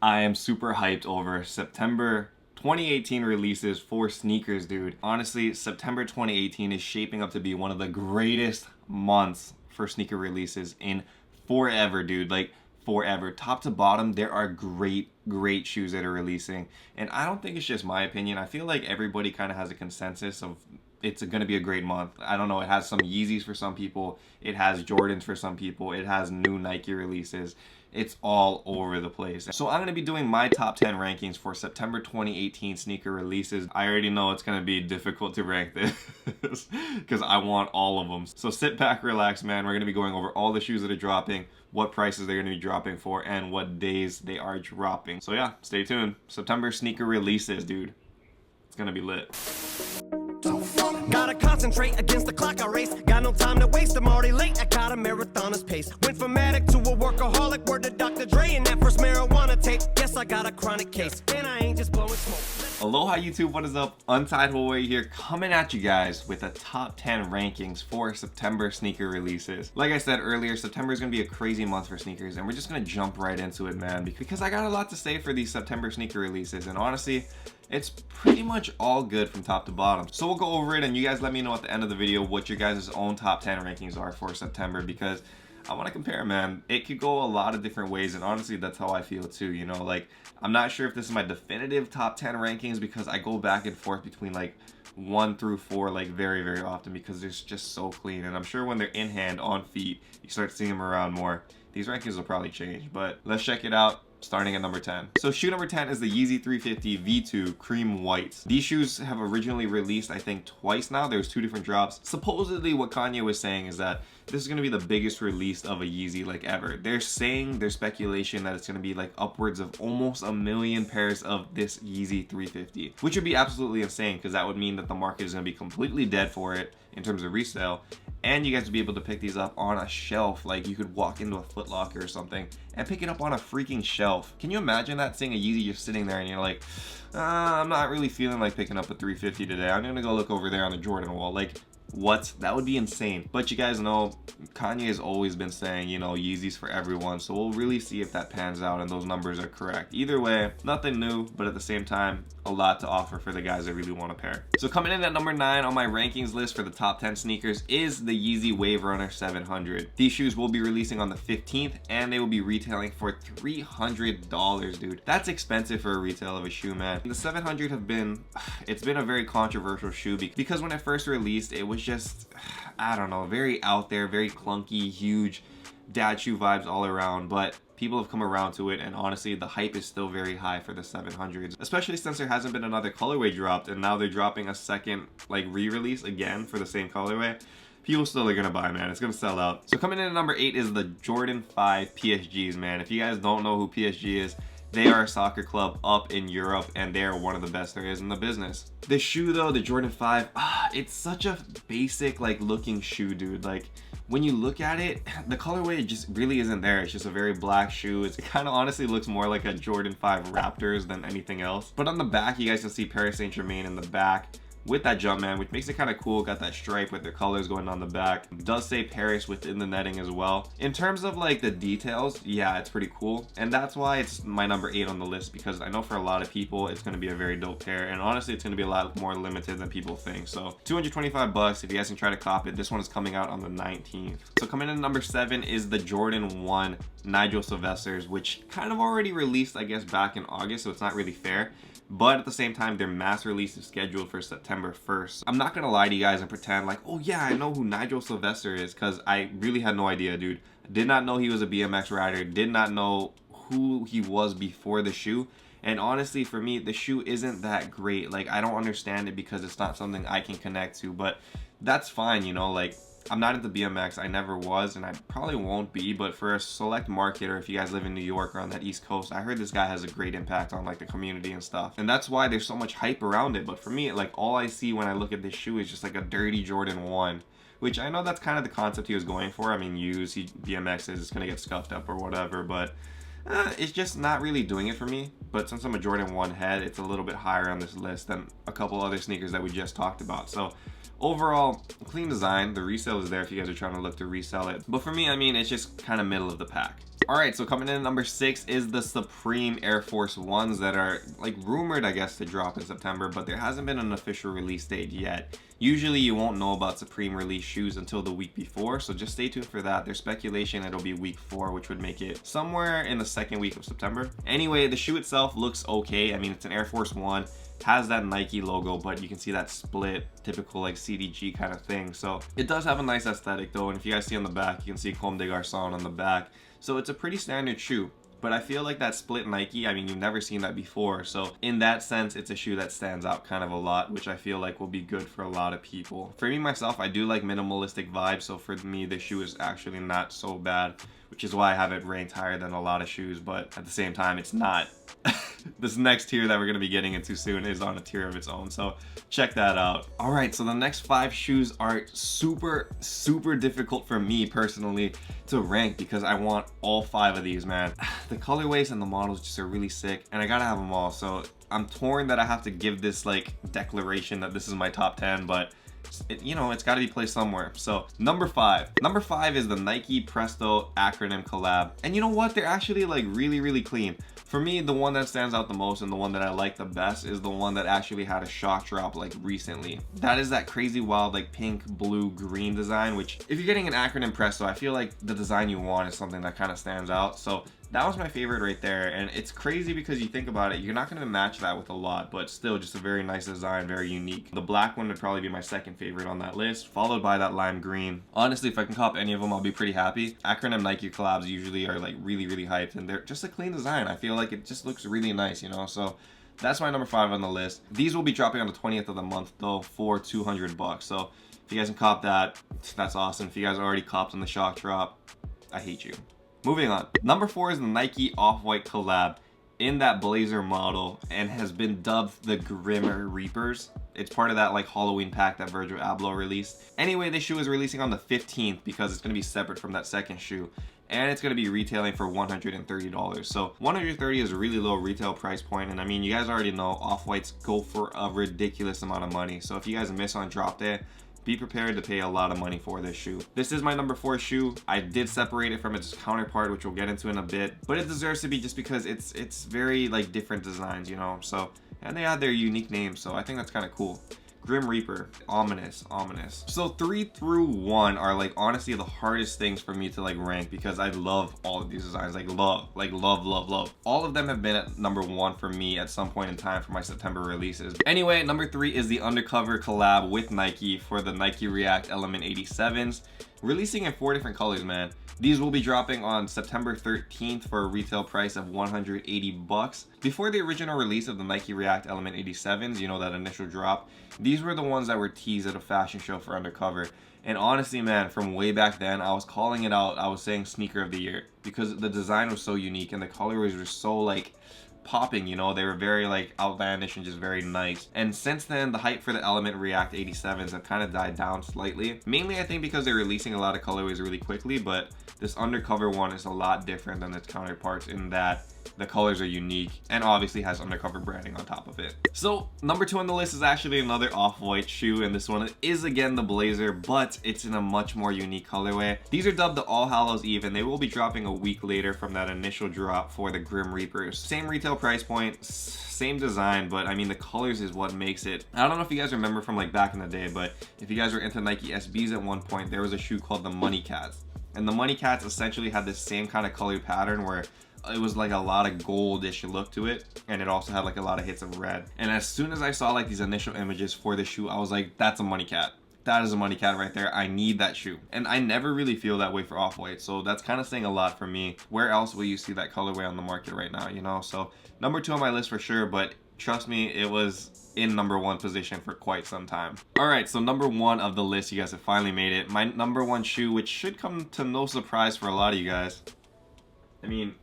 I am super hyped over September 2018 releases for sneakers, dude. Honestly, September 2018 is shaping up to be one of the greatest months for sneaker releases in forever, dude. Like, forever. Top to bottom, there are great shoes that are releasing. And I don't think it's just my opinion. I feel like everybody kind of has a consensus of it's going to be a great month. I don't know. It has some Yeezys for some people. It has Jordans for some people. It has new Nike releases. It's all over the place. So I'm going to be doing my top 10 rankings for September 2018 sneaker releases. I already know it's going to be difficult to rank this because I want all of them. So sit back, relax, man. We're going to be going over all the shoes that are dropping, what prices they're going to be dropping for, and what days they are dropping. So yeah, stay tuned. September sneaker releases, dude. It's going to be lit. Gotta concentrate against the clock I race. Got no time to waste, I'm already late. I got a marathoner's pace. Went from addict to a workaholic. Word to Dr. Dre and that first marijuana tape. Guess I got a chronic case, and I ain't just blowing smoke. Aloha YouTube, what is up? Untied Hawaii here, coming at you guys with the top 10 rankings for September sneaker releases. Like I said earlier, September is going to be a crazy month for sneakers, and we're just going to jump right into it, man, because I got a lot to say for these September sneaker releases, and honestly, it's pretty much all good from top to bottom. So we'll go over it, and you guys let me know at the end of the video what your guys' own top 10 rankings are for September, because I want to compare, man. It could go a lot of different ways, and honestly, that's how I feel too, you know? Like, I'm not sure if this is my definitive top 10 rankings because I go back and forth between like 1 through 4 like very often because they're just so clean, and I'm sure when they're in hand, on feet, you start seeing them around more. These rankings will probably change, but let's check it out. Starting at number 10. So shoe number 10 is the Yeezy 350 V2 Cream Whites. These shoes have originally released, I think, twice now. There's 2 different drops. Supposedly what Kanye was saying is that this is going to be the biggest release of a Yeezy like ever. They're saying, there's speculation that it's going to be like upwards of almost 1 million pairs of this Yeezy 350, which would be absolutely insane because that would mean that the market is going to be completely dead for it in terms of resale, and you guys would be able to pick these up on a shelf. Like, you could walk into a Foot Locker or something and pick it up on a freaking shelf. Can you imagine that, seeing a Yeezy just sitting there and you're like, I'm not really feeling like picking up a 350 today, I'm gonna go look over there on the Jordan wall. Like, what? That would be insane. But you guys know Kanye has always been saying, you know, Yeezys for everyone, so we'll really see if that pans out and those numbers are correct. Either way, nothing new, but at the same time, a lot to offer for the guys that really want a pair. So coming in at number 9 on my rankings list for the top 10 sneakers is the Yeezy Wave Runner 700. These shoes will be releasing on the 15th, and they will be retailing for $300, dude. That's expensive for a retail of a shoe, man. The 700 it's been a very controversial shoe because when it first released, it was just, I don't know, very out there, very clunky, huge dad shoe vibes all around, but people have come around to it, and honestly, the hype is still very high for the 700s, especially since there hasn't been another colorway dropped, and now they're dropping a second like re-release again for the same colorway. People still are gonna buy, man. It's gonna sell out. So coming in at number 8 is the Jordan 5 PSGs, man. If you guys don't know who PSG is, they are a soccer club up in Europe, and they are one of the best there is in the business. The shoe though, the Jordan 5, it's such a basic like looking shoe, dude. Like, when you look at it, the colorway just really isn't there. It's just a very black shoe. It kind of honestly looks more like a Jordan 5 Raptors than anything else. But on the back, you guys can see Paris Saint-Germain in the back with that Jumpman, which makes it kind of cool. Got that stripe with the colors going on the back. It does say Paris within the netting as well. In terms of like the details, yeah, it's pretty cool, and that's why it's my number 8 on the list, because I know for a lot of people it's going to be a very dope pair, and honestly it's going to be a lot more limited than people think. So $225 if you guys can try to cop it. This one is coming out on the 19th. So coming in at number 7 is the Jordan 1 Nigel Sylvesters, which kind of already released, I guess, back in August, so it's not really fair. But at the same time, their mass release is scheduled for September 1st. I'm not gonna lie to you guys and pretend like, oh yeah, I know who Nigel Sylvester is, because I really had no idea, dude. Did not know he was a BMX rider, did not know who he was before the shoe. And honestly, for me, the shoe isn't that great. Like, I don't understand it because it's not something I can connect to, but that's fine, you know. Like, I'm not into BMX, I never was, and I probably won't be, but for a select market, or if you guys live in New York or on that East Coast, I heard this guy has a great impact on like the community and stuff, and that's why there's so much hype around it. But for me, like, all I see when I look at this shoe is just like a dirty Jordan 1, which I know that's kind of the concept he was going for. I mean, BMX is gonna get scuffed up or whatever, but it's just not really doing it for me. But since I'm a Jordan 1 head, it's a little bit higher on this list than a couple other sneakers that we just talked about. So overall, clean design. The resale is there if you guys are trying to look to resell it. But for me, I mean, it's just kind of middle of the pack. All right, so coming in at number 6 is the Supreme Air Force Ones that are like rumored, I guess, to drop in September, but there hasn't been an official release date yet. Usually you won't know about Supreme release shoes until the week before, so just stay tuned for that. There's speculation it'll be week 4, which would make it somewhere in the second week of September. Anyway, the shoe itself looks okay. I mean, it's an Air Force One, has that Nike logo, but you can see that split, typical like CDG kind of thing. So it does have a nice aesthetic though, and if you guys see on the back, you can see Comme des Garçons on the back. So it's a pretty standard shoe. But I feel like that split Nike, I mean, you've never seen that before. So in that sense, it's a shoe that stands out kind of a lot, which I feel like will be good for a lot of people. For me, myself, I do like minimalistic vibes. So for me, the shoe is actually not so bad, which is why I have it ranked higher than a lot of shoes. But at the same time, it's not. This next tier that we're going to be getting into soon is on a tier of its own. So check that out. All right, so the next 5 shoes are super difficult for me personally to rank because I want all 5 of these, man. The colorways and the models just are really sick and I gotta have them all. So I'm torn that I have to give this like declaration that this is my top 10, but you know, it's got to be placed somewhere. So number 5 is the Nike Presto acronym collab, and you know what, they're actually like really clean. For me, the one that stands out the most and the one that I like the best is the one that actually had a shock drop like recently. That is that crazy wild like pink, blue, green design, which if you're getting an acronym Presto, I feel like the design you want is something that kind of stands out. So that was my favorite right there, and it's crazy because you think about it, you're not going to match that with a lot, but still just a very nice design, very unique. The black one would probably be my second favorite on that list, followed by that lime green. Honestly, if I can cop any of them, I'll be pretty happy. Acronym Nike collabs usually are like really hyped, and they're just a clean design. I feel like it just looks really nice, you know? So that's my number 5 on the list. These will be dropping on the 20th of the month though for $200. So if you guys can cop that, that's awesome. If you guys already copped on the shock drop, I hate you. Moving on. Number 4 is the Nike Off-White collab in that blazer model and has been dubbed the Grim Reapers. It's part of that like Halloween pack that Virgil Abloh released. Anyway, this shoe is releasing on the 15th because it's going to be separate from that second shoe. And it's going to be retailing for $130. So $130 is a really low retail price point. And I mean, you guys already know Off-Whites go for a ridiculous amount of money. So if you guys miss on drop day, be prepared to pay a lot of money for this shoe. This is my number 4 shoe. I did separate it from its counterpart, which we'll get into in a bit, but it deserves to be just because it's very like different designs, you know? So, and they had their unique names, so I think that's kind of cool. Grim Reaper, ominous. So 3 through 1 are like honestly the hardest things for me to like rank because I love all of these designs, like love. All of them have been at number 1 for me at some point in time for my September releases. Anyway, number 3 is the Undercover collab with Nike for the Nike React Element 87s, releasing in 4 different colors, man. These will be dropping on September 13th for a retail price of $180. Before the original release of the Nike React Element 87s, you know, that initial drop, these were the ones that were teased at a fashion show for Undercover. And honestly, man, from way back then, I was calling it out. I was saying sneaker of the year because the design was so unique and the colorways were so like popping, you know, they were very like outlandish and just very nice. And since then, the hype for the Element React 87s have kind of died down slightly, mainly I think because they're releasing a lot of colorways really quickly, but this Undercover one is a lot different than its counterparts in that the colors are unique and obviously has Undercover branding on top of it. So number 2 on the list is actually another Off-White shoe, and this one is again the blazer, but it's in a much more unique colorway. These are dubbed the All Hallows Eve, and they will be dropping a week later from that initial drop for the Grim Reapers. Same retail price point, same design, but I mean the colors is what makes it. I don't know if you guys remember from like back in the day, but if you guys were into Nike SBs at one point, there was a shoe called the Money Cats. And the Money Cats essentially had this same kind of color pattern where it was like a lot of goldish look to it, and it also had like a lot of hits of red. And as soon as I saw like these initial images for the shoe, I was like, that's a Money Cat. That is a Money Cat right there. I need that shoe. And I never really feel that way for Off-White, so that's kind of saying a lot for me. Where else will you see that colorway on the market right now, you know? So number 2 on my list for sure, but trust me, it was in number 1 position for quite some time. All right, so number 1 of the list, you guys have finally made it. My number 1 shoe, which should come to no surprise for a lot of you guys. I mean,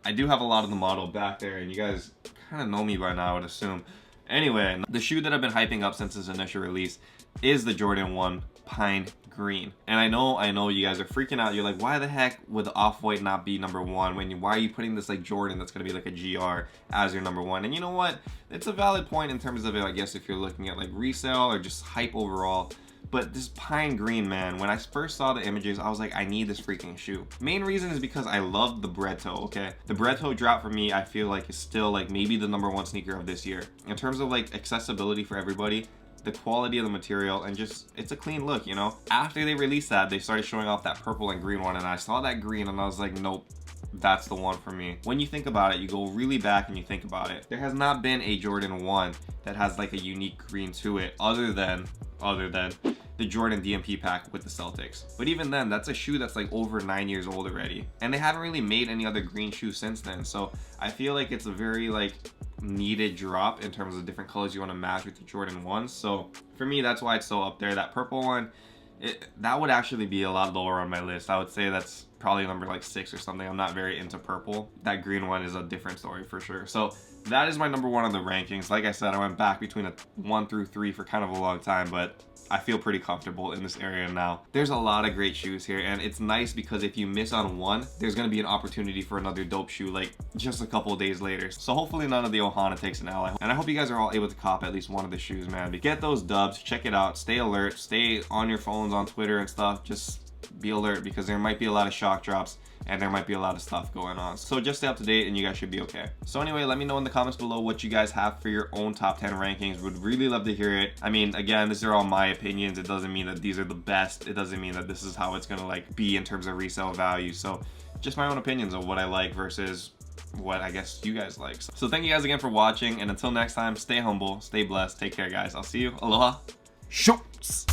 I do have a lot of the model back there, and you guys kind of know me by now, I would assume. Anyway, the shoe that I've been hyping up since its initial release is the Jordan 1 Pine Green. And I know you guys are freaking out. You're like, why the heck would the Off-White not be number 1 why are you putting this like Jordan that's gonna be like a GR as your number 1? And you know what? It's a valid point in terms of it, I guess, if you're looking at like resale or just hype overall. But this pine green, man, when I first saw the images, I was like, I need this freaking shoe. Main reason is because I love the bread toe, okay? The bread toe drop for me, I feel like is still like maybe the #1 sneaker of this year. In terms of like accessibility for everybody, the quality of the material, and just, it's a clean look, you know? After they released that, they started showing off that purple and green one, and I saw that green and I was like, nope, that's the one for me. When you think about it, you go really back and you think about it, there has not been a Jordan 1 that has like a unique green to it other than the Jordan DMP pack with the Celtics. But even then, that's a shoe that's like over 9 years old already, and they haven't really made any other green shoes since then. So I feel like it's a very like needed drop in terms of different colors you want to match with the Jordan 1s. So for me, that's why it's so up there. That purple one, that would actually be a lot lower on my list. I would say that's probably number like 6 or something. I'm not very into purple. That green one is a different story for sure. So that is my #1 on the rankings. Like I said, I went back between a 1 through 3 for kind of a long time, but I feel pretty comfortable in this area now. There's a lot of great shoes here, and it's nice because if you miss on one, there's gonna be an opportunity for another dope shoe like just a couple of days later. So hopefully none of the Ohana takes an L. And I hope you guys are all able to cop at least one of the shoes, man. Get those dubs, check it out, stay alert, stay on your phones, on Twitter and stuff. Just be alert because there might be a lot of shock drops and there might be a lot of stuff going on. So just stay up to date and you guys should be okay. So anyway, let me know in the comments below what you guys have for your own top 10 rankings. Would really love to hear it. I mean, again, these are all my opinions. It doesn't mean that these are the best. It doesn't mean that this is how it's gonna like be in terms of resale value. So just my own opinions of what I like versus what I guess you guys like. So thank you guys again for watching, and until next time, stay humble, stay blessed, take care guys. I'll see you. Aloha. Shoots.